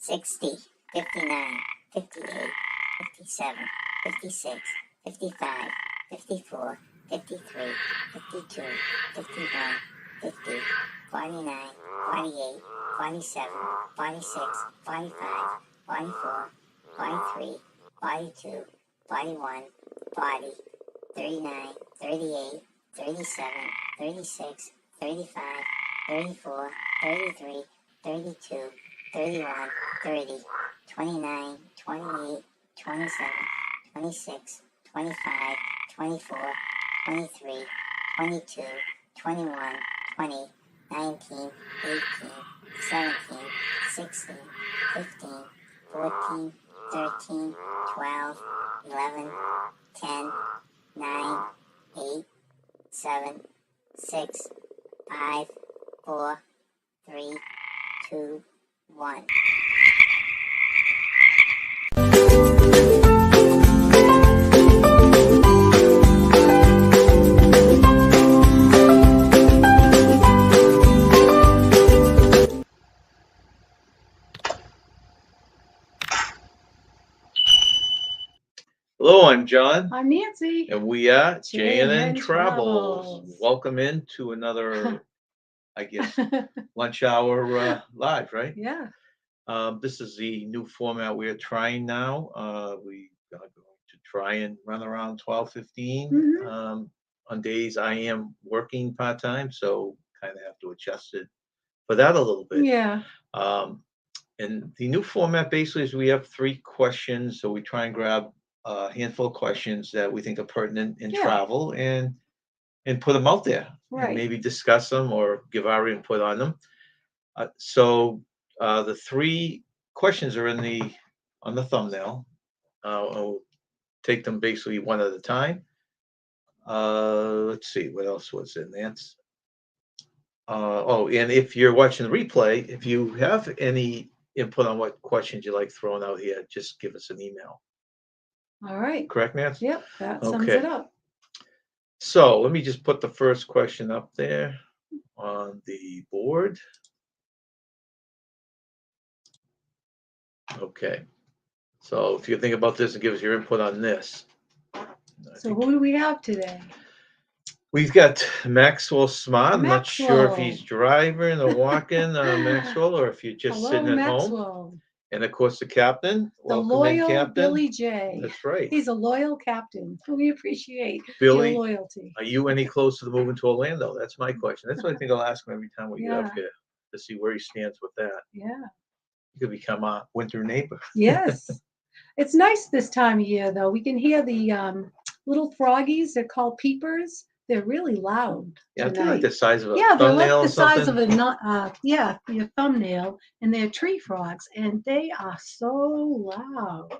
60, 59, 58, 57, 56, 55, 54, 53, 52, 51, 50, 49, 48, 47, 46, 45, 44, 43, 42, 41, 40, 39, 38, 37, 36, 35, 34, 33, 32, 31, 30, 29, 28, 27, 26, 25, 24, 23, 22, 21, 20, 19, 18, 17, 16, 15, 14, 13, 12, 11, 10, 9, 8, 7, 6, 5, 4, 3, 2, 1. Hello, I'm John. I'm Nancy. And we are J&N j&ntravels. Travels. Welcome into another, I guess, lunch hour live, right? Yeah. This is the new format we're trying now. We are going to try and run around 12:15. Mhm. On days I am working part-time, so kind of have to adjust it for that a little bit. Yeah. And the new format basically is we have 3 questions, so we try and grab a handful of questions that we think are pertinent in Yeah. travel and put them out there and Right. maybe discuss them or give our input on them. The 3 questions are on the thumbnail. I'll take them basically one at a time. Let's see what else was in Nance. And if you're watching the replay, if you have any input on what questions you like thrown out here, just give us an email. All right. Correct, Nance? Yep. That sums Okay. it up. So let me just put the first question up there on the board. Okay. So if you think about this and give us your input on this. So who do we have today? We've got Maxwell Smart. I'm not sure if Maxwell. he's driving or walking, Maxwell, or if you're just Hello, sitting at home. Maxwell. And of course, the captain. The Welcome in, loyal Captain. Billy J. That's right. He's a loyal captain. We appreciate Billy, your loyalty. are you any closer to moving to Orlando? That's my question. That's what I think I'll ask him every time we get up here to see where he stands with that. Yeah. He could become a winter neighbor. Yes. It's nice this time of year, though. We can hear the little froggies. They're called peepers. They're really loud. Yeah, tonight. they're like the size of a they're thumbnail like the size of something. your thumbnail, and they're tree frogs, and they are so loud.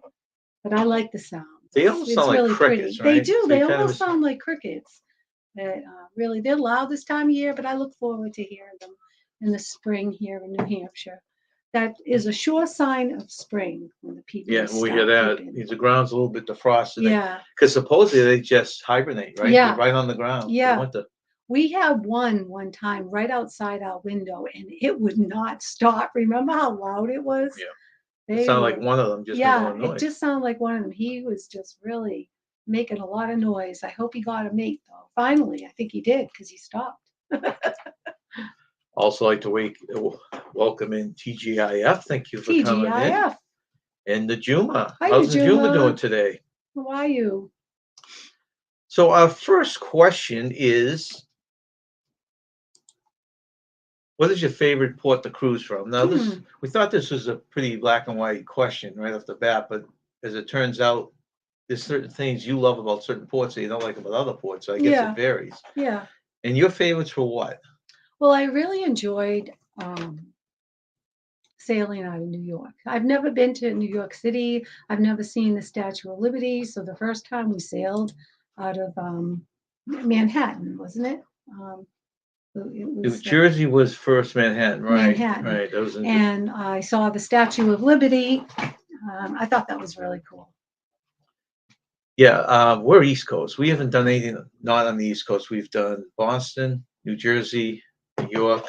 But I like the sound. They almost sound like crickets, pretty. They right? do. So They almost sound like crickets. Really, they're loud this time of year, but I look forward to hearing them in the spring here in New Hampshire. That is a sure sign of spring when the people. Yeah, when we hear that, the ground's a little bit defrosted. Yeah. Because supposedly they just hibernate, right? Yeah. They're right on the ground. Yeah. For winter. We had one time right outside our window, and it would not stop. Remember how loud it was? Yeah. It sounded like one of them just making a noise. It just sounded like one of them. He was just really making a lot of noise. I hope he got a mate, though. Finally, I think he did because he stopped. Also like to welcome in TGIF. Thank you for coming in. And the Juma. How's the Juma doing today? How are you? So our first question is, what is your favorite port to cruise from? Now, we thought this was a pretty black and white question right off the bat, but as it turns out, there's certain things you love about certain ports that you don't like about other ports. So I guess it varies. Yeah. And your favorites were what? Well, I really enjoyed sailing out of New York. I've never been to New York City. I've never seen the Statue of Liberty. So the first time we sailed out of Manhattan, wasn't it? New Jersey was first Manhattan, right? Manhattan. Right. That was and I saw the Statue of Liberty. I thought that was really cool. Yeah, we're East Coast. We haven't done anything not on the East Coast. We've done Boston, New Jersey, New York,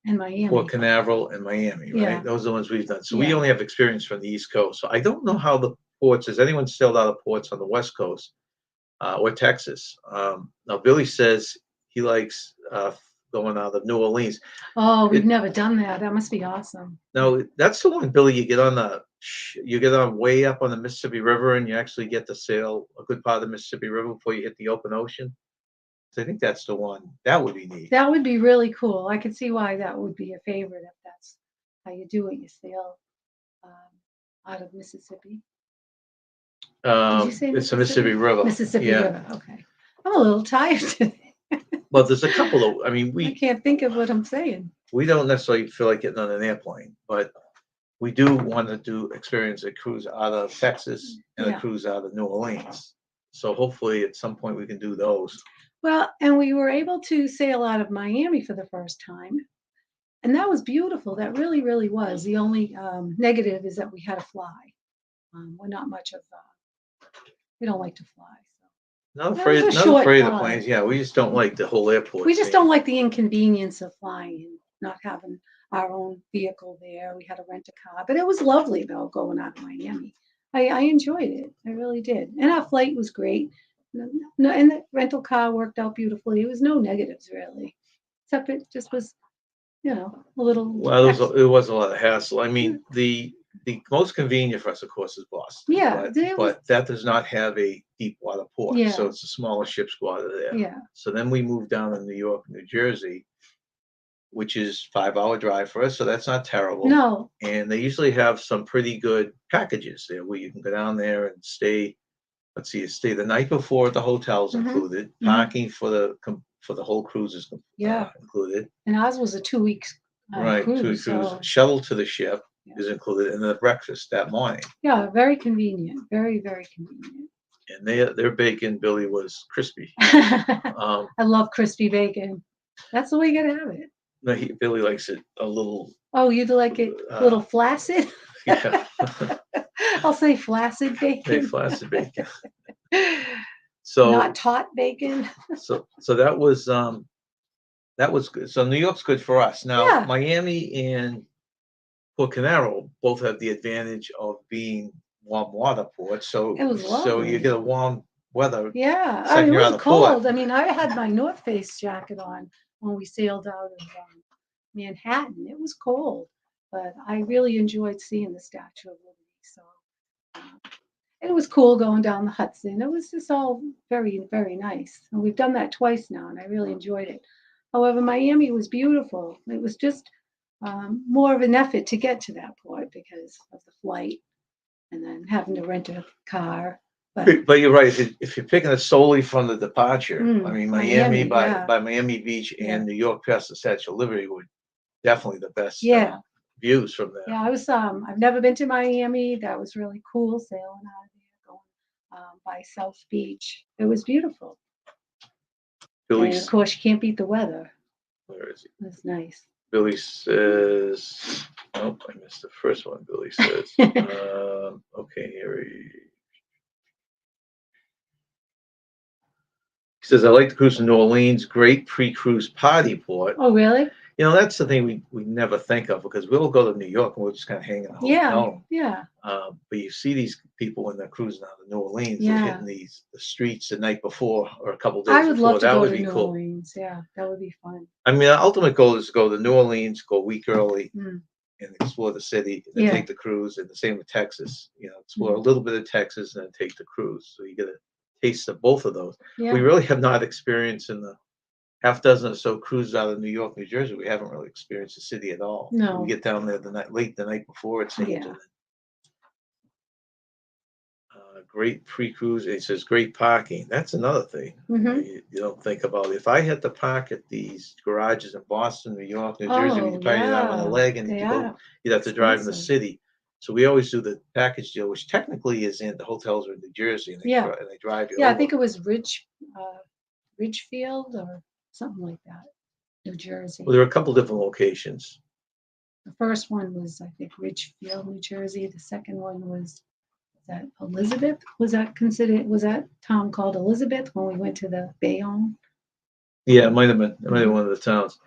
And Miami. Port Canaveral and Miami, right? Yeah. Those are the ones we've done. So we Yeah. only have experience from the East Coast. So I don't know how the ports, has anyone sailed out of ports on the West Coast or Texas? Now, Billy says he likes going out of New Orleans. Oh, we've never done that. That must be awesome. Now, that's the one, Billy, you get on way up on the Mississippi River and you actually get to sail a good part of the Mississippi River before you hit the open ocean. So I think that's the one. That would be neat. That would be really cool. I could see why that would be a favorite if that's how you do it. You sail out of Mississippi. Did you say It's the Mississippi River. Mississippi Yeah. River. Okay. I'm a little tired today. Well, there's a couple of, I mean, I can't think of what I'm saying. we don't necessarily feel like getting on an airplane, but we do want to experience a cruise out of Texas and a Yeah. cruise out of New Orleans. So hopefully at some point we can do those. Well, and we were able to sail out of Miami for the first time. And that was beautiful. That really, really was. The only negative is that we had to fly. We're not much of, we don't like to fly. So. Not That afraid, was a not short afraid of flight. planes. Yeah, we just don't like the whole airport. We just thing. don't like the inconvenience of flying and not having our own vehicle there. We had to rent a car, but it was lovely though going out of Miami. I enjoyed it. I really did. And our flight was great. No, and the rental car worked out beautifully. It was no negatives really, except it just was, a little. Well, it was a lot of hassle. I mean, the most convenient for us, of course, is Boston. Yeah, but that does not have a deep water port, Yeah. so it's a smaller ship squadron there. Yeah. So then we moved down to New York, New Jersey, which is 5-hour drive for us, so that's not terrible. No. And they usually have some pretty good packages there where you can go down there and stay. Let's see, you stay the night before at the hotel's Mhm. included. Mhm. Parking for the whole cruise is Yeah. included. And ours was a 2 weeks Right, cruise. 2 week cruise. So, Shuttle to the ship Yeah. is included, and the breakfast that morning. yeah, very convenient. Very, very convenient. And their bacon, Billy, was crispy. I love crispy bacon. That's the way you gotta have it. No, Billy likes it a little. Oh, you'd like it a little flaccid? Yeah, I'll say flaccid bacon. they flaccid bacon. So Not taut bacon. so that was good. So New York's good for us. Now Yeah. Miami and Port Canaveral both have the advantage of being warm water ports. So It was so you lovely. get a warm weather. Yeah, I Second mean, it you're on was the port. cold. I mean, I had my North Face jacket on when we sailed out of Manhattan. It was cold, but I really enjoyed seeing the Statue of Liberty. So it was cool going down the Hudson. It was just all very, very nice. And we've done that twice now, and I really enjoyed it. However, Miami was beautiful. It was just more of an effort to get to that port because of the flight and then having to rent a car. But you're right. If you're picking it solely from the departure, I mean, Miami, Miami yeah. by Miami Beach Yeah. and New York past the Statue of Liberty were definitely the best Yeah. views from there. Yeah, I was. I've never been to Miami. That was really cool sailing out of there, going by South Beach. It was beautiful. And Billy's, of course, you can't beat the weather. where is he? It was nice. Billy says, oh, I missed the first one. Billy says, okay, here he says, I like the cruise to New Orleans. Great pre-cruise party port. Oh, really? You know, that's the thing we never think of because we'll go to New York and we'll just kind of hang in a hotel. Yeah. But you see these people when they're cruising out of New Orleans, Yeah. they're hitting the streets the night before or a couple days I would before. love to That go would to be New cool. Orleans. Yeah, that would be fun. I mean, our ultimate goal is to go to New Orleans, go a week early, Mm. and explore the city, and then Yeah. take the cruise. And the same with Texas. You know, explore a little bit of Texas and then take the cruise. So you get a taste of both of those. Yeah. We really have not experienced in the half dozen or so cruises out of New York, New Jersey. We haven't really experienced the city at all. No. We get down there late the night before it seems. Yeah. And then, great pre-cruise. It says great parking. That's another thing you don't think about. If I had to park at these garages in Boston, New York, New Jersey, you'd probably not on a leg, and you'd have to drive in the city. So we always do the package deal, which technically is in the hotels are in New Jersey, and they drive you. Yeah, over. I think it was Ridgefield or something like that, New Jersey. Well, there are a couple different locations. The first one was, I think, Ridgefield, New Jersey. The second one was that Elizabeth? Was that town called Elizabeth when we went to the Bayonne? Yeah, it might have been one of the towns.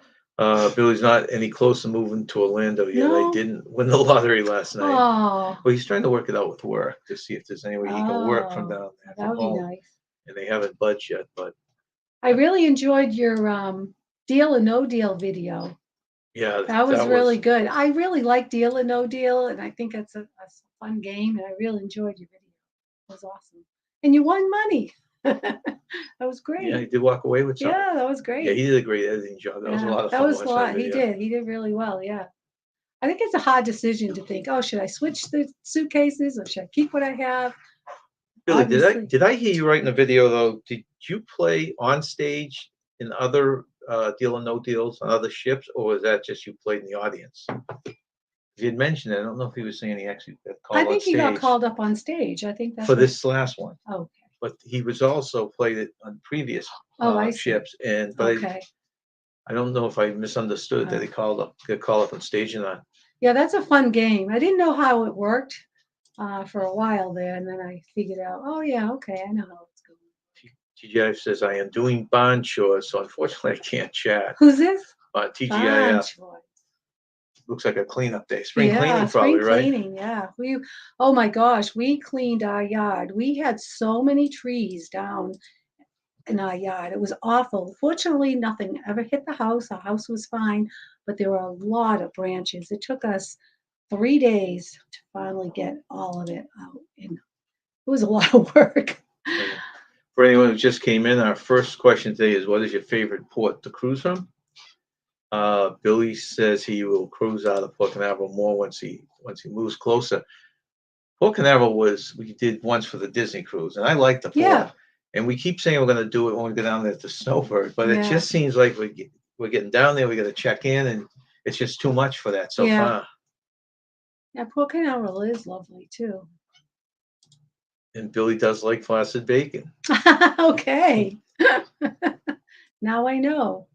Billy's not any closer moving to Orlando yet. I No? didn't win the lottery last night. Oh, Well, he's trying to work it out with work to see if there's any way he can work from oh, down there that from would be home. nice. And they haven't budged yet, but I really enjoyed your Deal or No Deal video. yeah, That was really good. I really like Deal or No Deal, and I think it's a fun game, and I really enjoyed your video. It was awesome. And you won money. That was yeah, he great. did walk away with something. Yeah, that was Yeah, great. he did a great editing job. That was a Yeah, lot of that fun was a watching that lot. He video. did. He did really well. Yeah. I think it's a hard decision to think, oh, should I switch the suitcases or should I keep what I have? Billy, Obviously. did I hear you right in the video though? Did you play on stage in other Deal or No Deals on other ships, or was that just you played in the audience? He had mentioned it. I don't know if he was saying he actually got I called on think he got stage called up on stage. I think that's for what. this last one, Oh, okay. but he was also played it on previous Oh, I see. ships, and but Okay. I don't know if I misunderstood that he got called up on stage or not. Yeah, that's a fun game. I didn't know how it worked for a while there, and then I figured out, oh yeah, okay, I know how it's going. TGIF says I am doing bond chores, so unfortunately I can't chat. Who's this? TGIF Bunch. looks like a cleanup day. Spring Yeah, cleaning, spring probably, right? cleaning. Yeah, oh my gosh, we cleaned our yard. We had so many trees down in our yard. It was awful. Fortunately, nothing ever hit the house. Our house was fine, but there were a lot of branches. It took us 3 days to finally get all of it out. And it was a lot of work. For anyone who just came in, our first question today is, what is your favorite port to cruise from? Billy says he will cruise out of Port Canaveral more once he moves closer. Port Canaveral we did once for the Disney cruise, and I like the port. Yeah. And we keep saying we're going to do it when we go down there to Snowbird, but it Yeah. just seems like we're getting down there, we got to check in, and it's just too much for that so Yeah. far. Yeah, Port Canaveral is lovely too. And Billy does like flaccid bacon. Okay. Now I know.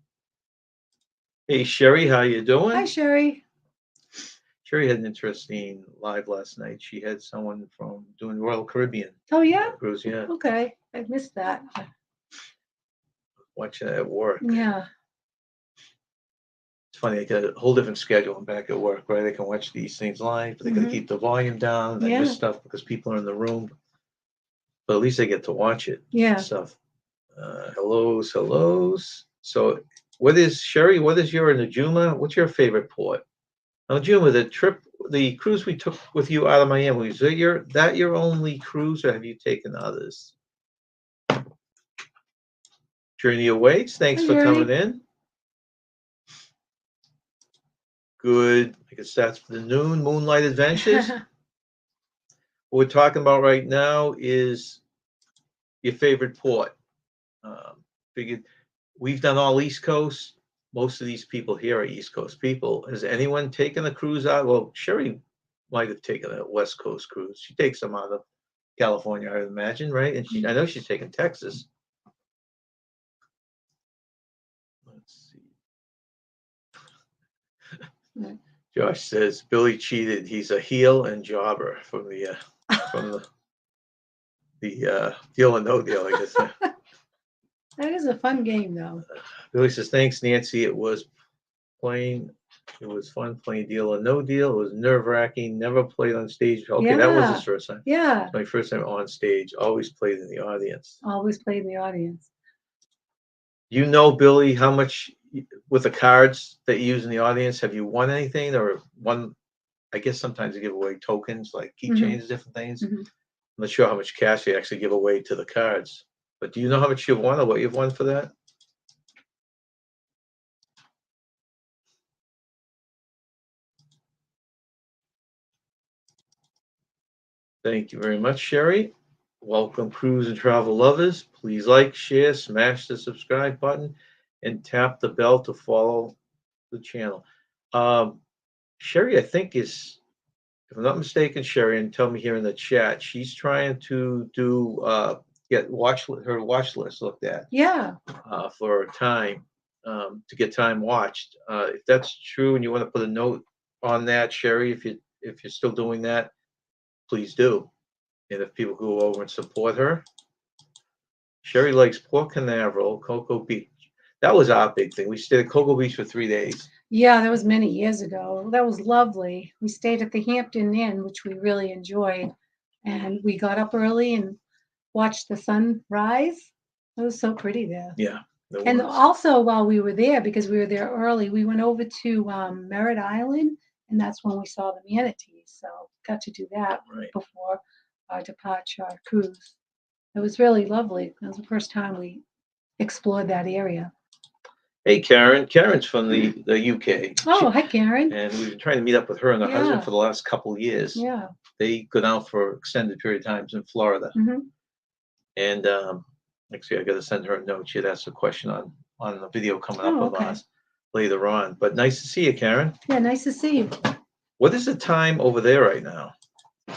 Hey Sherry, how you doing? Hi, Sherry. Sherry had an interesting live last night. She had someone from doing Royal Caribbean Oh yeah. cruise. Yeah, Okay, I missed that. watching it at work. Yeah. It's funny, they got a whole different schedule. I'm back at work, right? They can watch these things live, but they got to Mhm. keep the volume down. And they Yeah. miss stuff because people are in the room. But at least they get to watch it. Yeah. Stuff. Hellos. So, what is Sherry? What is your Najuma? What's your favorite port? Najuma, the cruise we took with you out of Miami, was that your only cruise, or have you taken others? Journey awaits. Thanks Hi, for Journey. coming in. Good. I guess that's for the noon Moonlight Adventures. What we're talking about right now is your favorite port. Figured we've done all East Coast. Most of these people here are East Coast people. Has anyone taken a cruise out? Well, Sherry might have taken a West Coast cruise. She takes them out of California, I would imagine, right? And I know she's taken Texas. Let's see. Josh says Billy cheated. He's a heel and jobber from the Deal or No Deal, I guess. That is a fun game, though. Billy says, thanks, Nancy. It was fun playing Deal or No Deal. It was nerve-wracking. Never played on stage. Okay, that was his first time. Yeah. It's my first time on stage. Always played in the audience. Always played in the audience. You know, Billy, how much with the cards that you use in the audience, have you won anything or won? I guess sometimes you give away tokens like keychains, different things. I'm not sure how much cash you actually give away to the cards. But do you know how much you've won or what you've won for that? Thank you very much, Sherry. Welcome, cruise and travel lovers. Please like, share, smash the subscribe button, and tap the bell to follow the channel. Sherry, I think if I'm not mistaken, Sherry, and tell me here in the chat, she's trying to get her watch list looked at. Yeah. For time, to get time watched. If that's true and you want to put a note on that, Sherry, if you're still doing that, please do. And if people go over and support her, Sherry likes Port Canaveral, Cocoa Beach. That was our big thing. We stayed at Cocoa Beach for 3 days. Yeah, that was many years ago. That was lovely. We stayed at the Hampton Inn, which we really enjoyed. And we got up early and watched the sun rise. It was so pretty there. Yeah, there And was. also, while we were there, because we were there early, we went over to Merritt Island, and that's when we saw the manatees. So got to do that Right. before our departure cruise. It was really lovely. It was the first time we explored that area. Hey, Karen. Karen's from the UK. Oh, hi, Karen. And we've been trying to meet up with her and her Yeah. husband for the last couple of years. Yeah. They go down for extended period of times in Florida. Hmm. And actually, I got to send her a note. She had asked a question on the video coming up Oh, of okay. us later on. But nice to see you, Karen. Yeah, nice to see you. What is the time over there right now?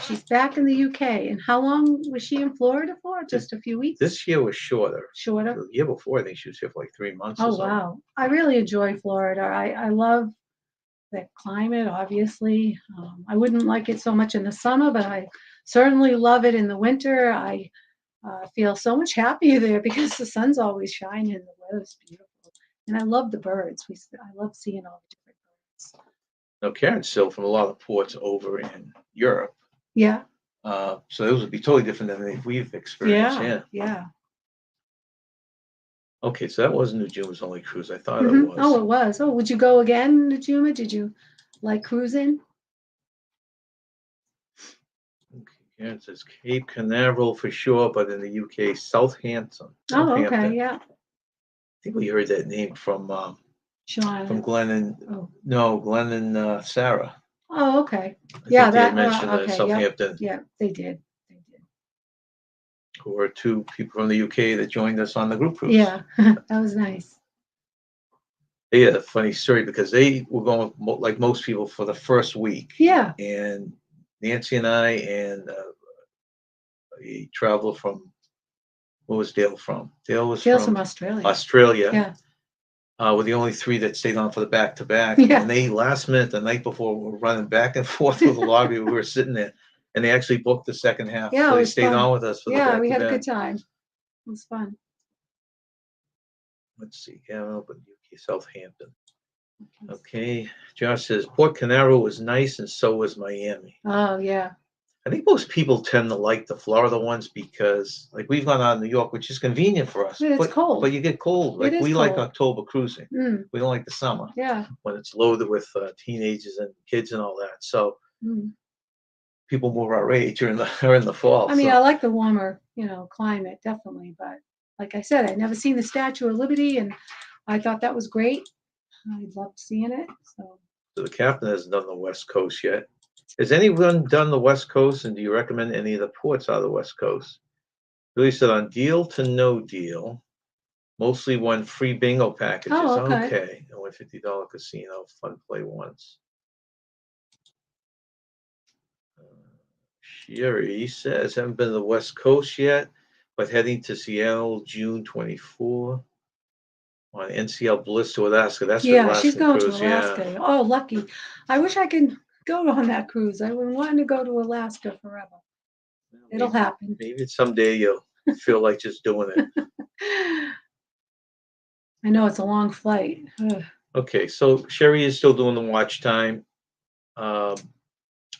She's back in the UK. And how long was she in Florida for? Just a few weeks? This year was shorter. Shorter? The year before, I think she was here for like 3 months or Oh, something. wow. I really enjoy Florida. I love the climate, obviously. I wouldn't like it so much in the summer, but I certainly love it in the winter. I feel so much happier there because the sun's always shining and the weather's beautiful. And I love the birds. I love seeing all the different birds. Now, Karen's still from a lot of ports over in Europe. Yeah. So those would be totally different than anything we've experienced. Yeah. Yeah. Okay, so that wasn't Nujuma's only cruise. I thought it Mhm. was. Oh, it was. Oh, would you go again, Najuma? Did you like cruising? Okay, Karen says Cape Canaveral for sure, but in the UK, Southampton. Oh, okay. Southampton. Yeah. I think we heard that name from Sean. Glenn and Oh. Glenn and Sarah. Oh, okay. I Yeah, think they had that. mentioned Okay. Yeah. Southampton, Yeah, they did. They did. who were two people from the UK that joined us on the group cruise. Yeah, that was nice. They had a funny story because they were going like most people for the first week. Yeah. And Nancy and I and a traveler from, where was Dale from? Dale was Dale's from from Australia. Australia. Yeah. Were the only three that stayed on for the back to back. Yeah. And they last minute, the night before, were running back and forth through the lobby. We were sitting there, and they actually booked the second half. Yeah, So it they was stayed fun. on with us for the Yeah, back we to had a back. good time. It was fun. Let's see, yeah, but UK, Southampton. Okay, Josh says Port Canaveral was nice, and so was Miami. Oh, yeah. I think most people tend to like the Florida ones because, like, we've gone out of New York, which is convenient for us. But it's cold. But you get cold. Like, It is we like cold. October cruising. Mm, We don't like the summer yeah. when it's loaded with teenagers and kids and all that. So Mm. people more our age are in the fall. I mean, so. I like the warmer, climate, definitely. But like I said, I'd never seen the Statue of Liberty, and I thought that was great. I loved seeing it. So So the captain hasn't done the West Coast yet. Has anyone done the West Coast, and do you recommend any of the ports out of the West Coast? Billy said on Deal to No Deal, mostly won free bingo packages. Oh, okay. Okay. And won $50 casino, fun play once. Sherry says, haven't been to the West Coast yet, but heading to Seattle June 24 on NCL Bliss to Alaska. That's your yeah, she's Alaskan going cruise, to Alaska. Oh, lucky. I wish I could go on that cruise. I've been wanting to go to Alaska forever. It'll happen. Maybe someday you'll feel like just doing it. I know it's a long flight. Ugh. Okay, so Sherry is still doing the watch time.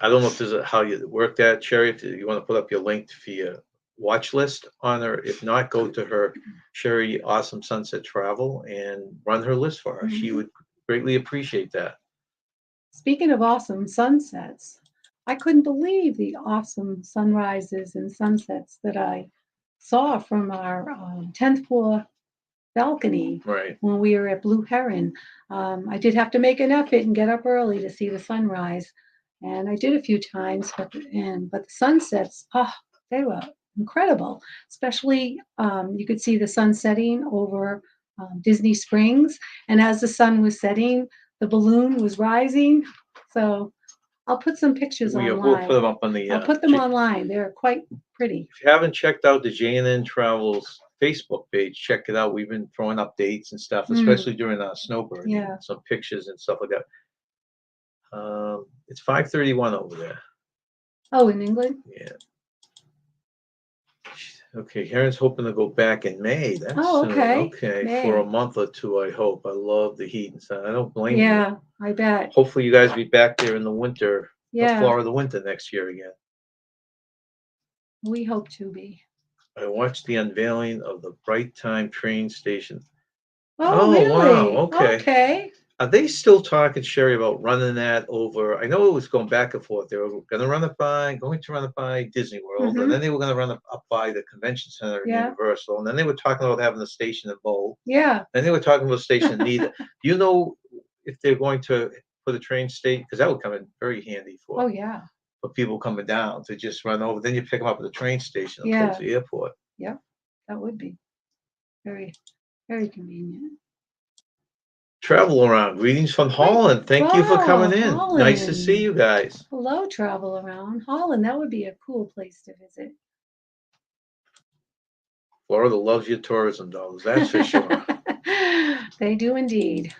I don't know if there's how you work that, Sherry. If you want to put up your link for your watch list on her. If not, go to her Sherry Awesome Sunset Travel and run her list for her. She Mhm. would greatly appreciate that. Speaking of awesome sunsets, I couldn't believe the awesome sunrises and sunsets that I saw from our 10th floor balcony Right. when we were at Blue Heron. I did have to make an effort and get up early to see the sunrise, and I did a few times. But the sunsets, they were incredible. Especially, you could see the sun setting over Disney Springs, and as the sun was setting, the balloon was rising. So I'll put some pictures We'll online. put them up on the. I'll put them online. They're quite pretty. If you haven't checked out the j&ntravels Facebook page, check it out. We've been throwing up dates and stuff, especially during our snowbird. Yeah. Some pictures and stuff like that. It's 5:31 over there. Oh, in England? Yeah. Okay, Karen's hoping to go back in May. That's Oh, soon. okay. Okay, May. for a month or two, I hope. I love the heat and sun. I don't blame you. Yeah, I bet. Hopefully you guys be back there in the winter, the Yeah, Florida winter next year again. we hope to be. I watched the unveiling of the Bright Time train station. Oh, Oh, wow, really? okay. Okay. Are they still talking, Sherry, about running that over? I know it was going back and forth. They were going to run it by Disney World, and Mhm. then they were going to run it up by the Convention Center in Yeah. Universal, and then they were talking about having a station in Bow. Yeah. Then they were talking about a station in Needham. Do you know if they're going to put a train station? Because that would come in very handy Oh, yeah. for people coming down to just run over. Then you pick them up at the train station and Yeah. close the airport. Yep. That would be very, very convenient. Travel around. Greetings from Holland. Thank you for Oh, coming in. Nice to see Holland. you guys. Hello, travel around Holland. That would be a cool place to visit. Florida loves your tourism dollars, that's for sure. They do indeed.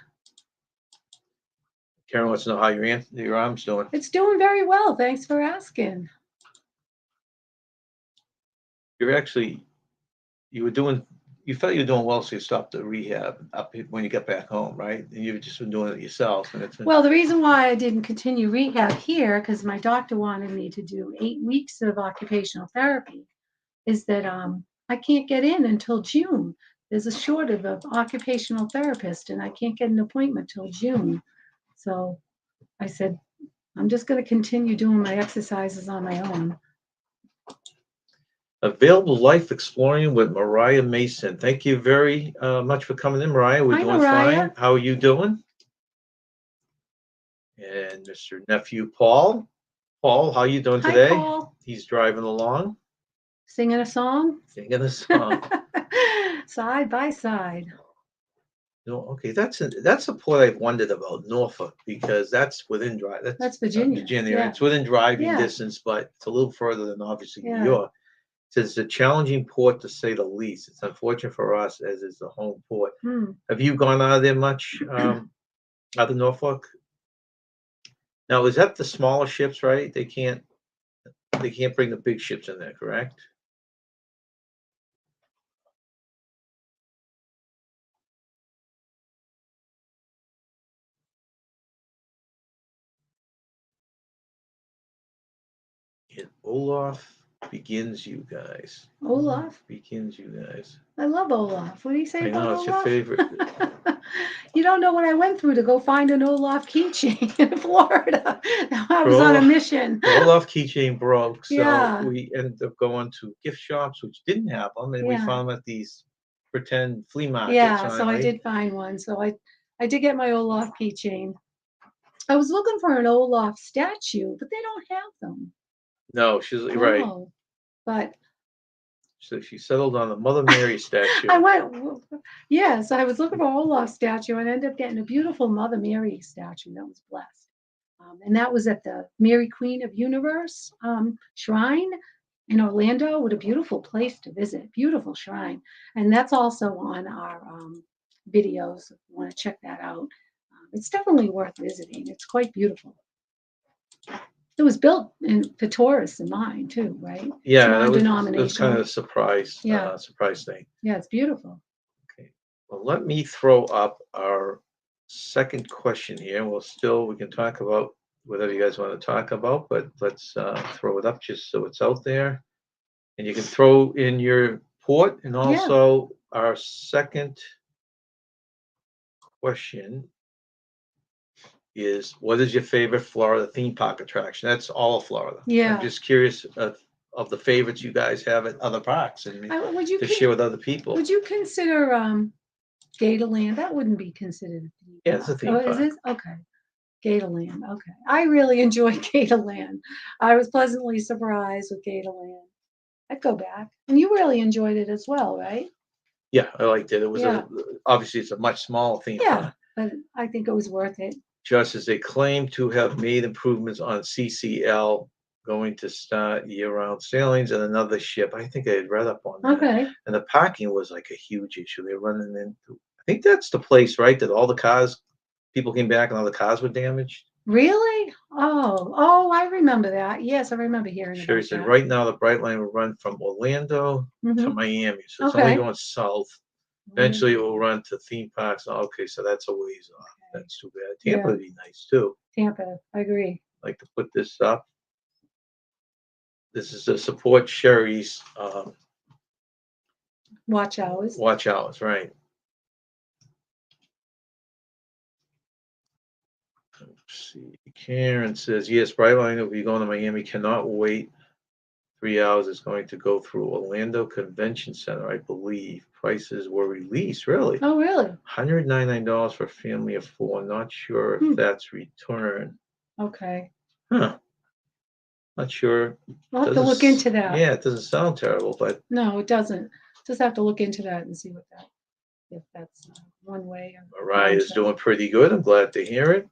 Karen wants to know how your arm's doing. It's doing very well. Thanks for asking. You felt you were doing well, so you stopped the rehab up when you got back home, right? And you've just been doing it yourself, and it's been, Well, the reason why I didn't continue rehab here, because my doctor wanted me to do 8 weeks of occupational therapy, is that I can't get in until June. There's a shortage of occupational therapists, and I can't get an appointment till June. So I said, I'm just going to continue doing my exercises on my own. Available Life Exploring with Mariah Mason. Thank you very much for coming in, Mariah. We're Hi, doing Mariah. fine. How are you doing? And Mr. Nephew Paul. Paul, how you doing Hi, today? Paul. He's driving along, Singing a song? singing a song. Side by side. No, okay, that's a port I've wondered about, Norfolk, because that's within drive. That's Virginia. Yeah. It's within driving Yeah. distance, but it's a little further than obviously Yeah. New York. It's a challenging port to say the least. It's unfortunate for us as is the home port. Hmm. Have you gone out of there much, out of Norfolk? Now, is that the smaller ships, right? They can't bring the big ships in there, correct? And Olaf begins you guys. Olaf? Begins you guys. I love Olaf. What do you say I about know, it's your Olaf? favorite. You don't know what I went through to go find an Olaf keychain in Florida. I was on a Olaf- mission. The Olaf keychain broke, so Yeah. we ended up going to gift shops which didn't have them, and we Yeah. found them at these pretend flea markets. Yeah, so I finally. did find one. So I did get my Olaf keychain. I was looking for an Olaf statue, but they don't have them. No, she's right. Oh, but So she settled on the Mother Mary statue. I went, yeah, so I was looking for Olaf statue and ended up getting a beautiful Mother Mary statue that was blessed. And that was at the Mary Queen of Universe shrine in Orlando. What a beautiful place to visit. Beautiful shrine. And that's also on our videos if you want to check that out. It's definitely worth visiting. It's quite beautiful. It was built for tourists in mind too, right? Yeah, It's that was kind of non-denominational. a surprise. Yeah. Surprise thing. Yeah, it's beautiful. Okay. Well, let me throw up our second question here. We can talk about whatever you guys want to talk about, but let's throw it up just so it's out there. And you can throw in your port, and also our second question is, what is your favorite Florida theme park attraction? That's all of Florida. Yeah. I'm just curious of the favorites you guys have at other parks and to share with other people. Would you consider Gatorland? That wouldn't be considered a theme Yeah, it's a park. theme Oh, is park. it? Okay. Gatorland. Okay. I really enjoyed Gatorland. I was pleasantly surprised with Gatorland. I'd go back. And you really enjoyed it as well, right? Yeah, I liked it. It was Yeah. obviously it's a much smaller theme Yeah, park. but I think it was worth it. Just as they claim to have made improvements on CCL, going to start year-round sailings and another ship. I think I had read up on that. Okay. And the parking was like a huge issue. They're running into, I think that's the place, right? That all the cars, people came back and all the cars were damaged. Really? Oh, I remember that. Yes, I remember hearing Sherry about said, that. right now the Brightline will run from Orlando to Mhm. Miami, so it's only Okay. going south. Eventually, it will run to theme parks. Okay, so that's a ways off. Okay. That's too bad. Yeah. Tampa would be nice too. Tampa, I agree. Like to put this up. This is to support Sherry's Watch hours. watch hours, right? Let's see. Karen says, yes, Brightline will be going to Miami. Cannot wait. 3 hours is going to go through Orlando Convention Center, I believe. Prices were released, really. Oh, really? $199 for a family of four. Not sure if that's return. Okay. Huh. Not sure. I'll have to look into that. Yeah, it doesn't sound terrible, but No, it doesn't. Just have to look into that and see what that, if that's one way. Or Mariah is round doing trip. pretty good. I'm glad to hear it.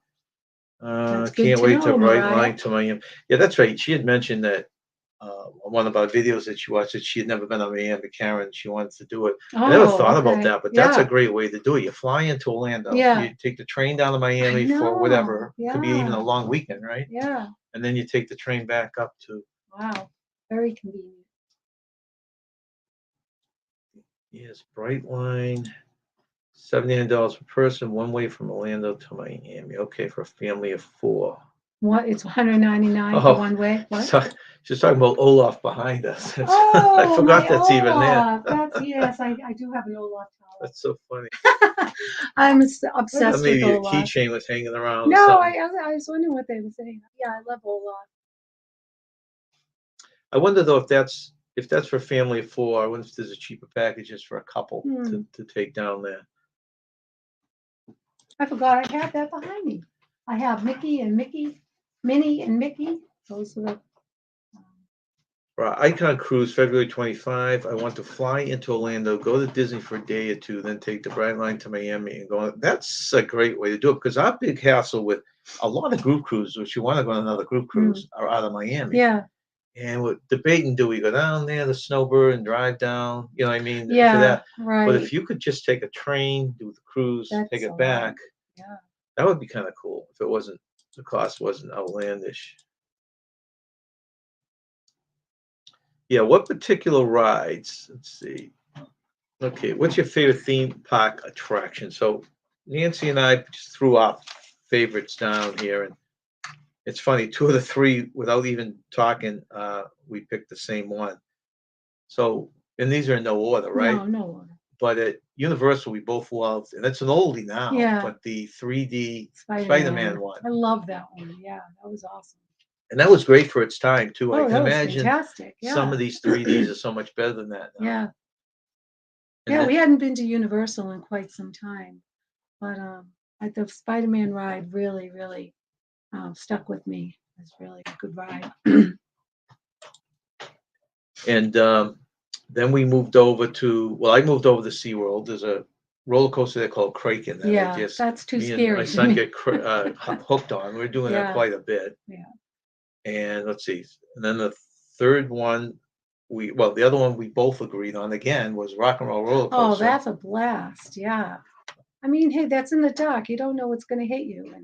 That's good Can't to wait to know, Mariah. Brightline to Miami. Yeah, that's right. She had mentioned that one of our videos that she watched that she had never been on Miami, Karen. She wanted to do it. I never thought about Okay. that, but that's a Yeah. great way to do it. You fly into Orlando, Yeah. you take the train down to I Miami for know. whatever. Could be even a Yeah. long weekend, right? Yeah. And then you take the train back up to, Wow. Very convenient. yes, Brightline. $79 per person, one way from Orlando to Miami. Okay, for a family of four. What? It's 199 for Oh, one way. What? so, she's talking about Olaf behind us. I Oh, forgot my that's even there. Olaf. That's yes. I do have an Olaf towel. That's so funny. I'm I thought obsessed with maybe a Olaf. keychain was hanging around or No, something. I was wondering what they were saying. Yeah, I love Olaf. I wonder though if that's for a family of four. I wonder if there's a cheaper package just for a couple Hmm. to take down there. I forgot I had that behind me. I have Mickey and Mickey, Minnie and Mickey. Those are the. For our Icon Cruise, February 25, I want to fly into Orlando, go to Disney for a day or two, then take the Brightline to Miami and go. That's a great way to do it because our big hassle with a lot of group cruises, which you want to go on another group cruise, are out of Miami. Yeah, And we're debating, do we go down there, the Snowbird, and drive down? You know what I mean? For yeah, that. But right. if you could just take a train, do the cruise, That's take a it lot. back, Yeah. that would be kind of cool if it wasn't, the cost wasn't outlandish. Yeah, what particular rides? Let's see. Okay, what's your favorite theme park attraction? So Nancy and I just threw our favorites down here, and it's funny, two of the three, without even talking, we picked the same one. So, and these are in no order, right? No. But at Universal, we both loved, and it's an oldie now, Yeah. but the 3D Spider-Man. Spider-Man one. I love that one. Yeah, that was awesome. And that was great for its time too. I Oh, can that was imagine fantastic. some Yeah. of these 3Ds are so much better than that now. Yeah. And Yeah, then, we hadn't been to Universal in quite some time, but the Spider-Man ride really stuck with me. It was really a good ride. and then we moved over to, well, I moved over to SeaWorld. There's a roller coaster there called Kraken that I Yeah, just, that's too me and my scary to son me. get hooked on. We're doing that Yeah. quite a bit. Yeah. And let's see. And then the third one, well, the other one we both agreed on again was Rock and Roll Roller Oh, Coaster. that's a blast. Yeah. I mean, hey, that's in the dark. You don't know what's going to hit you,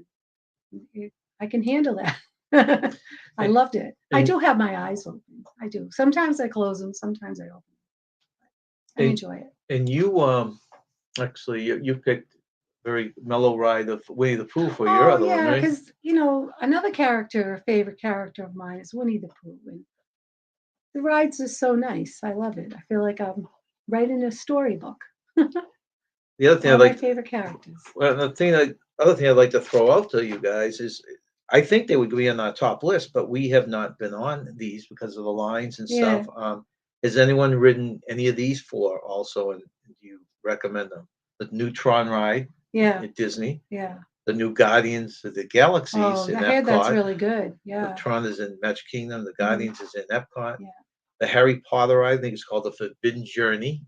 and I can handle that. I And- loved it. I and- do have my eyes open. I do. Sometimes I close them. Sometimes I open them. I And- enjoy it. And you actually you picked very mellow ride of Winnie the Pooh for your Oh other one, yeah, right? because another character, a favorite character of mine is Winnie the Pooh, and the rides are so nice. I love it. I feel like I'm writing a storybook. The other thing All I'd my like, favorite characters. well, other thing I'd like to throw out to you guys is, I think they would be on our top list, but we have not been on these because of the lines and Yeah. stuff. Has anyone ridden any of these four also, and do you recommend them? The new Tron ride Yeah, at Disney, yeah. the new Guardians of the Galaxies Oh, in I heard that's Epcot. really good. The Yeah. Tron is in Magic Kingdom. The Guardians is in Epcot. Yeah. The Harry Potter ride, I think it's called the Forbidden Journey.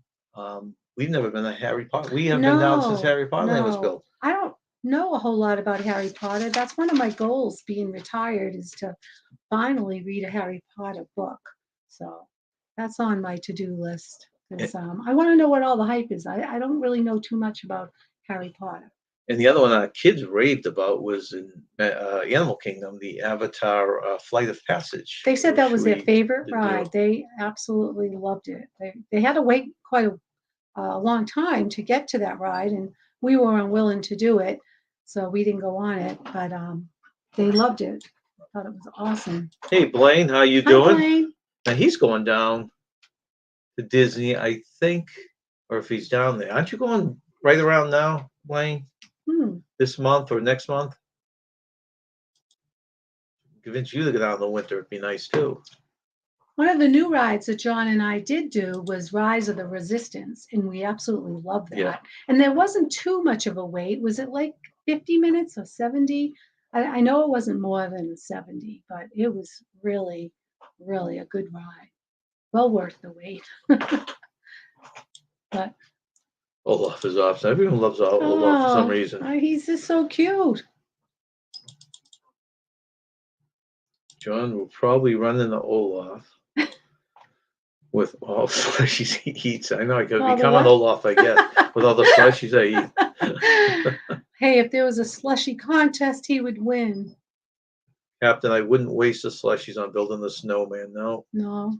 We've never been to Harry Potter. We haven't been down since No, Harry Potter Land was no. built. I don't know a whole lot about Harry Potter. That's one of my goals being retired is to finally read a Harry Potter book. So that's on my to-do list. 'Cause, I want to know what all the hype is. I don't really know too much about Harry Potter. And the other one our kids raved about was in Animal Kingdom, the Avatar Flight of Passage. They said that which was their we favorite did do. ride. They absolutely loved it. They had to wait quite a long time to get to that ride, and we were unwilling to do it, so we didn't go on it. But they loved it. Thought it was awesome. Hey, Blaine, how you Hi, doing? Blaine. Now he's going down to Disney, I think, or if he's down there. Aren't you going right around now, Blaine? This month or next month? Convince you to get out in the winter. It'd be nice too. One of the new rides that John and I did do was Rise of the Resistance, and we absolutely loved that. Yeah. And there wasn't too much of a wait. Was it like 50 minutes or 70? I know it wasn't more than 70, but it was really, really a good ride. Well worth the wait. But Olaf is awesome. Everyone loves Olaf for some reason. he's just so cute. John will probably run into Olaf with all the slushies he eats. I know I could All the become what? an Olaf, I guess, with all the slushies I eat. Hey, if there was a slushy contest, he would win. Captain, I wouldn't waste the slushies on building the snowman. No, No.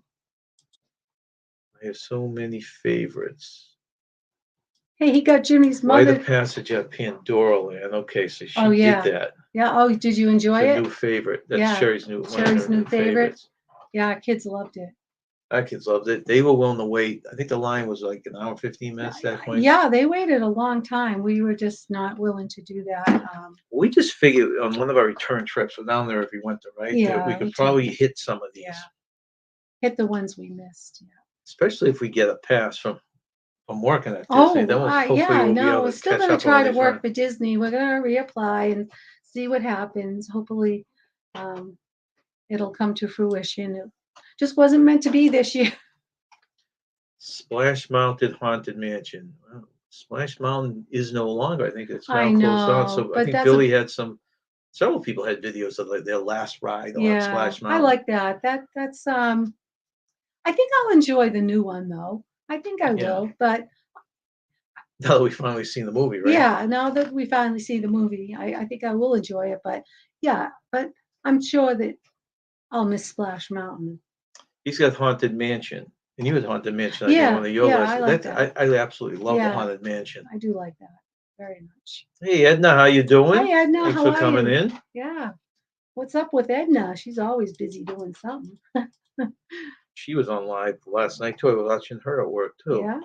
I have so many favorites. Hey, he got Jimmy's Flight mother. of Passage at Pandora Land. Okay, so she Oh, yeah. did that. Yeah. Oh, did you enjoy It's a it? new favorite. That's Yeah. Sherry's new one of Sherry's her new favorite. favorites. Yeah, kids loved it. Our kids loved it. They were willing to wait. I think the line was like an hour, 15 minutes at that point. Yeah, they waited a long time. We were just not willing to do that. We just figured on one of our return trips, we're down there every winter, right? that Yeah, we we could do. probably hit some of these, Yeah. Hit the ones we missed. Yeah. especially if we get a pass from working at Disney. Then hopefully yeah, we'll be no, able we're to still catch going to up try on to these work runs. for Disney. We're going to reapply and see what happens. Hopefully, it'll come to fruition. It just wasn't meant to be this year. Splash Mountain Haunted Mansion. Well, Splash Mountain is no longer. I think it's now I closed know, down. So I but think that's Billy had several people had videos of like their last ride on yeah, Splash I Mountain. like that. That's I think I'll enjoy the new one though. I think I Yeah. will, but Now that we've finally seen the movie, right? yeah, now that we finally see the movie, I think I will enjoy it. But yeah, but I'm sure that I'll miss Splash Mountain. He's got Haunted Mansion. And you had Haunted Mansion on Yeah, one of your yeah, lists. I like that. I absolutely love the Yeah. Haunted Mansion. I do like that very much. Hey Edna, how you doing? Hi Edna, Thanks how for are coming you? in. Yeah. What's up with Edna? She's always busy doing something. She was on live last night too. I was watching her at work too. Yeah.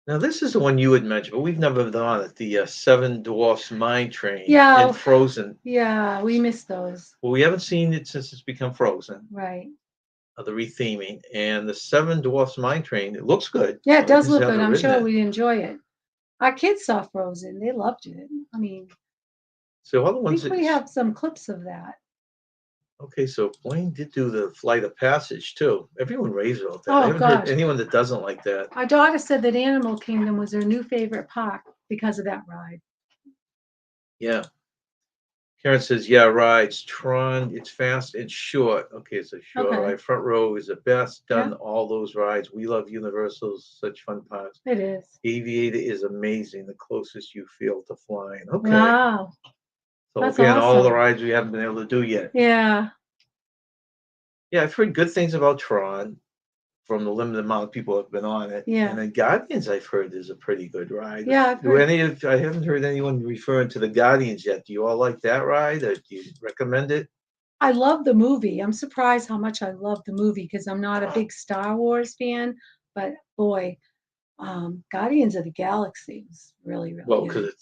Now this is the one you had mentioned, but we've never been on it. The Seven Dwarfs Mine Train Yeah. and Frozen. Yeah, we missed those. Well, we haven't seen it since it's become Frozen. Right. The retheming and the Seven Dwarfs Mine Train. It looks good. Yeah, it does Just look good. haven't I'm ridden sure it. we'd enjoy it. Our kids saw Frozen. They loved it. I mean, So other I ones. think we have some clips of that. Okay, so Blaine did do the Flight of Passage too. Everyone raves about that. Oh, I haven't heard gosh. anyone that doesn't like that. Our daughter said that Animal Kingdom was her new favorite park because of that ride. Yeah. Karen says, yeah, rides. Tron, it's fast and short. Okay, so short Okay. ride. Front row is the best. Done Yeah. all those rides. We love Universal's, such fun parks. It is. Aviator is amazing. The closest you feel to flying. Okay. Wow. So That's again, all the awesome. rides we haven't been able to do yet. Yeah. Yeah, I've heard good things about Tron from the limited amount of people who have been on it. Yeah. And then Guardians, I've heard, is a pretty good ride. Yeah, I've Do heard. I haven't heard anyone referring to the Guardians yet. Do you all like that ride, or do you recommend it? I love the movie. I'm surprised how much I love the movie because I'm not a big Star Wars fan, but boy, Guardians of the Galaxy was really, really Well, good.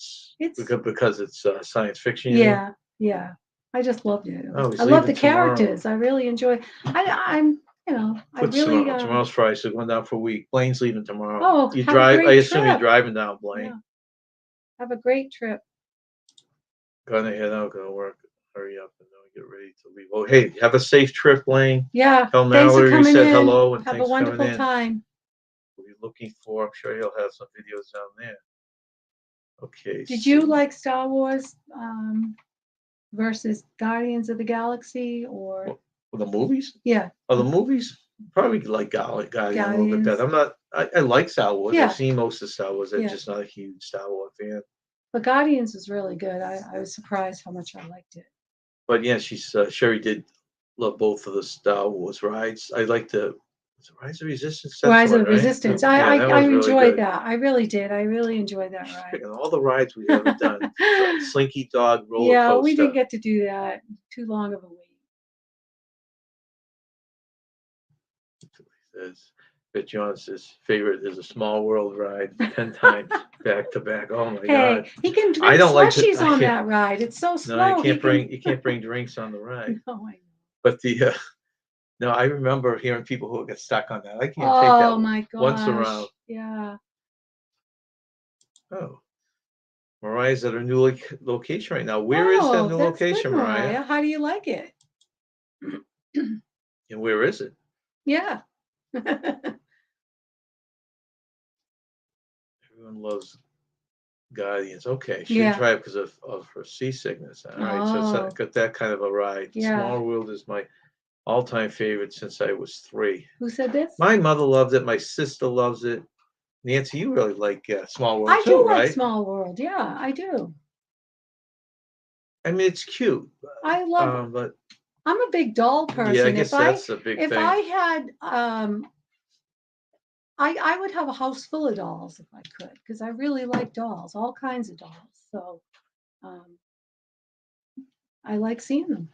because it's science fiction. Yeah, yeah. I just loved it. Oh, he's I love the leaving tomorrow. characters. I really enjoy. I'm, I What's really. tomorrow? Tomorrow's Friday, so going down for a week. Blaine's leaving tomorrow. Oh, You have a drive. great I assume you're trip. driving down, Blaine. Yeah. Have a great trip. Gonna head out. Gonna work. Hurry up and then get ready to leave. Oh, hey, have a safe trip, Blaine. Yeah. Tell Thanks for Mallory we coming said in. hello and Have a thanks for wonderful coming in. time. We'll be looking for. I'm sure he'll have some videos down there. Okay. Did you so- like Star Wars versus Guardians of the Galaxy or? Well, the movies? Yeah. Oh, the movies? Probably like Guardian a little bit Guardians. better. I'm not. I like Star Wars. Yeah. I've seen most of Star Wars. I'm Yeah. just not a huge Star Wars fan. But Guardians was really good. I was surprised how much I liked it. But yeah, she's Sherry did love both of the Star Wars rides. I like the was it Rise of Resistance. That's Rise the of one, the right? Resistance. Yeah, that I was really enjoyed good. that. I really did. I really enjoyed that ride. Picking all the rides we haven't done. Slinky Dog roller Yeah, we coaster. didn't get to do that. Too long of a wait. Says that Johnson's favorite is a Small World ride 10 times back to back. Oh my God. Hey, he can I drink don't like to. slushies I on can't. that ride. It's so No, slow. you can't bring drinks on the ride. No, I know. But the no, I remember hearing people who get stuck on that. I can't take Oh that my once gosh. around. Yeah. Oh, Mariah's at her new location right now. Where is that Oh, new that's good, location, Mariah? How do you like it? And where is it? Yeah. Everyone loves Guardians. Okay, she Yeah. didn't try it because of her seasickness. All right, so Oh. it's got that kind of a ride. Yeah. Small World is my all-time favorite since I was 3. Who said this? My mother loves it. My sister loves it. Nancy, you really like Small World I too, do like right? Small World. Yeah, I do. I mean, it's cute. I love But I'm a big doll person. yeah, I guess that's a big if thing. I had I would have a house full of dolls if I could, because I really like dolls, all kinds of dolls. So I like seeing them.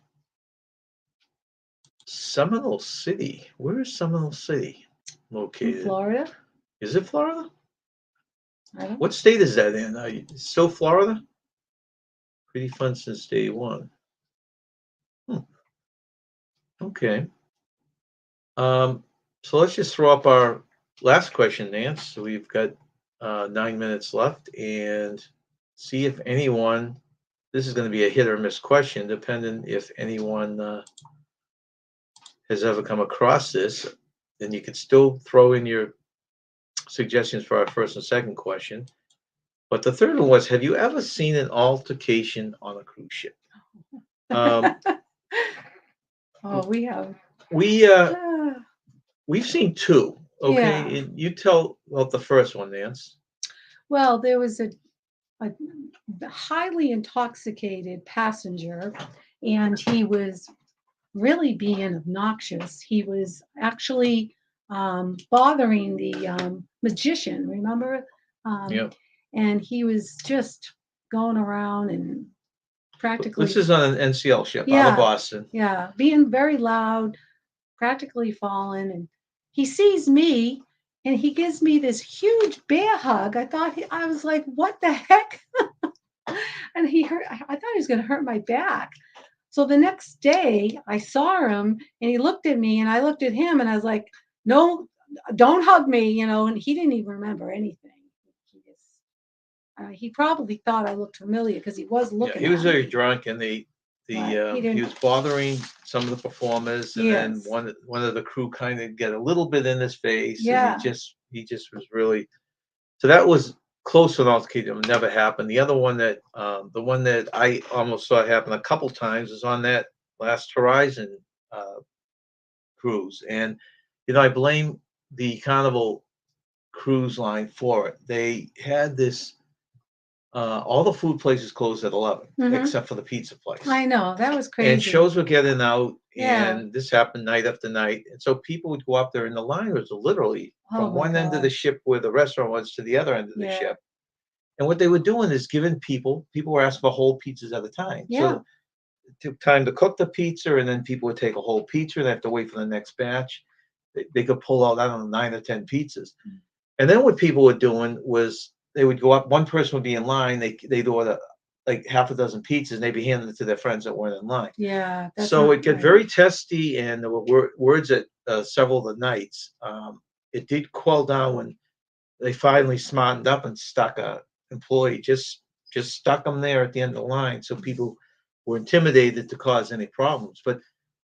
Seminole City. Where is Seminole City In located? Florida. Is it Florida? I don't What state is that in? Still Florida? Pretty fun since day one. Okay. So let's just throw up our last question, Nance. So we've got 9 minutes left, and see if anyone. This is going to be a hit or miss question, depending if anyone has ever come across this. Then you can still throw in your suggestions for our first and second question. But the third one was, have you ever seen an altercation on a cruise ship? oh, we have. We've seen 2. Okay, Yeah. and you tell about the first one, Nance. Well, there was a highly intoxicated passenger, and he was really being obnoxious. He was actually bothering the magician, remember? Yep. And he was just going around and practically. This is on an NCL ship out Yeah. of Boston. Yeah, being very loud, practically falling. And he sees me and he gives me this huge bear hug. I was like, what the heck? And I thought he was going to hurt my back. So the next day I saw him and he looked at me and I looked at him and I was like, no, don't hug me, and he didn't even remember anything. He probably thought I looked familiar because he was looking Yeah, he was at very me. drunk, and he was bothering some of the performers, and then Yes. one of the crew kind of get a little bit in his face, Yeah. and he just was really. So that was close to an altercation. It never happened. The other one the one that I almost saw happen a couple times is on that last Horizon cruise, and I blame the Carnival cruise line for it. They had this. All the food places closed at 11, except for the pizza place. I know, that was crazy. And shows were getting out, Yeah. and this happened night after night. And so people would go up there, and the line was literally from one end of the ship where the restaurant was to the other end of the ship. And what they were doing is giving people were asking for whole pizzas at a time. Yeah. So it took time to cook the pizza, and then people would take a whole pizza and they have to wait for the next batch. They could pull out, I don't know, 9 or 10 pizzas. And then what people were doing was they would go up, one person would be in line, they'd order like half a dozen pizzas, and they'd be handing it to their friends that weren't in line. Yeah. So it got very testy, and there were words at several of the nights. It did quell down when they finally smartened up and stuck a employee, just stuck them there at the end of the line, so people were intimidated to cause any problems. But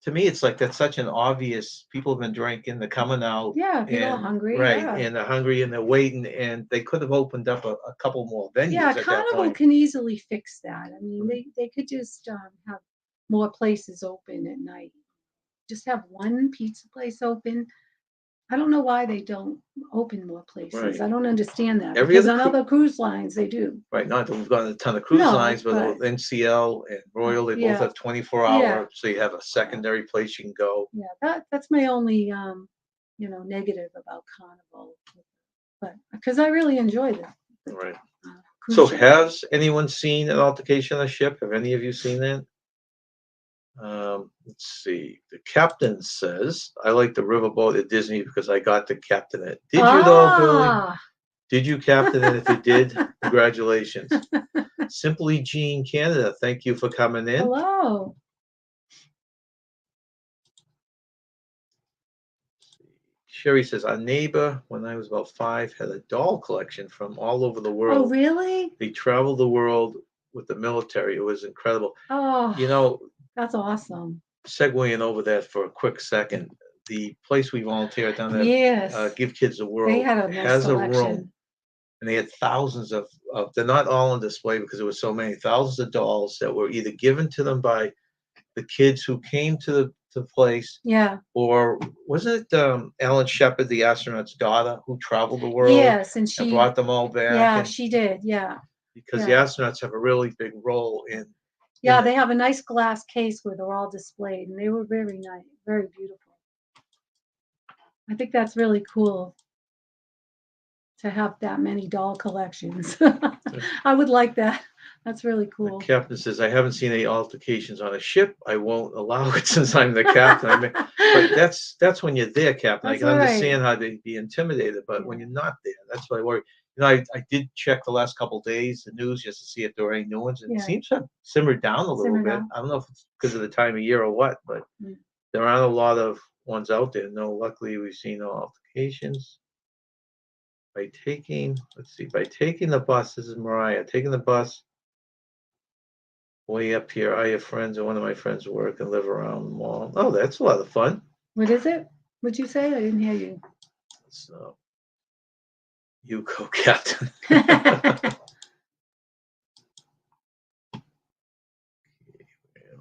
to me, it's like that's such an obvious. People have been drinking, they're coming out. Yeah, people are hungry. Right, Yeah. and they're hungry and they're waiting, and they could have opened up a couple more venues Yeah, at that Carnival point. can easily fix that. I mean, they could just have more places open at night. just have one pizza place open. I don't know why they don't open more places. Right. I don't understand that, Every because other on cru- other cruise lines, they do. Right, not that we've got a ton of cruise No, lines, but but- NCL and Royal, they both Yeah. have 24-hour, so you have a secondary place you can go. Yeah, that's my only, negative about Carnival. But, because I really enjoy the Right. cruise So ship. has anyone seen an altercation on a ship? Have any of you seen that? Let's see. The captain says, I like the riverboat at Disney because I got to captain it. Did you though, Billy? Ah! Did you captain it? If you did, congratulations. Simply Jean Canada, thank you for coming in. Hello. Sherry says, our neighbor, when I was about 5, had a doll collection from all over the Oh, world. really? They traveled the world with the military. It was incredible. Oh, You know, that's awesome. segueing over that for a quick second, the place we volunteer down there, Yes. Give Kids the They World, had a nice has a room, selection. and they had thousands of, they're not all on display because there were so many, thousands of dolls that were either given to them by the kids who came to the place, Yeah. or wasn't it Alan Shepard, the astronaut's daughter, who traveled the world Yes, and and she, brought them all back? yeah, And she did. Yeah. because the yeah. astronauts have a really big role in Yeah, it. they have a nice glass case where they're all displayed, and they were very nice, very beautiful. I think that's really cool to have that many doll collections. I would like that. That's really The cool. captain says, I haven't seen any altercations on a ship. I won't allow it since I'm the captain. But that's when you're there, Captain. I That's can right. understand how they'd be intimidated, but when Yeah. you're not there, that's what I worry. I did check the last couple of days, the news, just to see if there were any new ones. It Yeah. seems to have simmered down a little Simmered bit. down. I don't know if it's because of the time of year or what, but Mm. there aren't a lot of ones out there. No, luckily we've seen no altercations. By taking the bus, this is Mariah, taking the bus way up here. I have friends, and one of my friends work and live around the mall. Oh, that's a lot of fun. What is it? What'd you say? I didn't hear you. So, you go, Captain.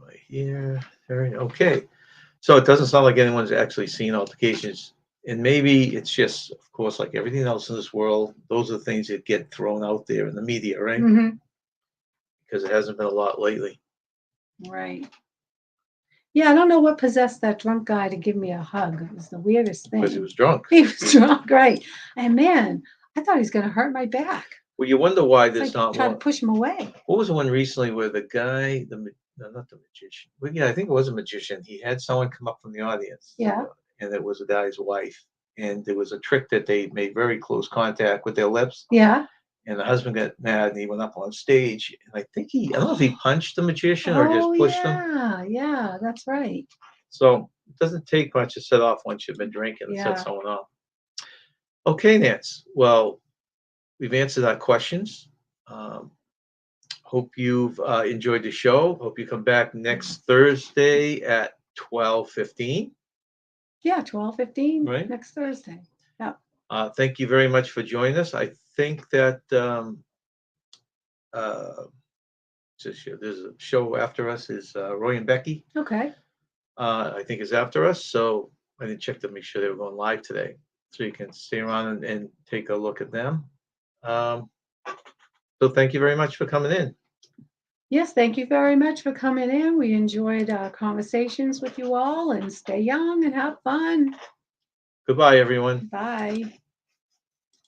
Right here. Okay. So it doesn't sound like anyone's actually seen altercations. And maybe it's just, of course, like everything else in this world, those are the things that get thrown out there in the media, right? Hmm. Because it hasn't been a lot lately. Right. Yeah, I don't know what possessed that drunk guy to give me a hug. It was the weirdest thing. Because he was drunk. He was drunk, right? And man, I thought he was going to hurt my back. Well, you wonder why It's there's like not trying more. to push him away. What was the one recently where the guy, no, not the magician. Well, yeah, I think it was a magician. He had someone come up from the audience. Yeah. And it was the guy's wife. And there was a trick that they made very close contact with their lips. Yeah. And the husband got mad and he went up on stage. And I don't know if he punched the magician or just Oh, pushed him. yeah. Yeah, that's right. So it doesn't take much to set off once you've been drinking and Yeah. set someone off. Okay, Nance. Well, we've answered our questions. Hope you've enjoyed the show. Hope you come back next Thursday at 12:15. Yeah, 12:15 Right. next Thursday. Yeah. Thank you very much for joining us. I think that there's a show after us is Roy and Becky. Okay. I think is after us. So I didn't check to make sure they were going live today. So you can stay around and take a look at them. So thank you very much for coming in. Yes, thank you very much for coming in. We enjoyed our conversations with you all, and stay young and have fun. Goodbye, everyone. Bye.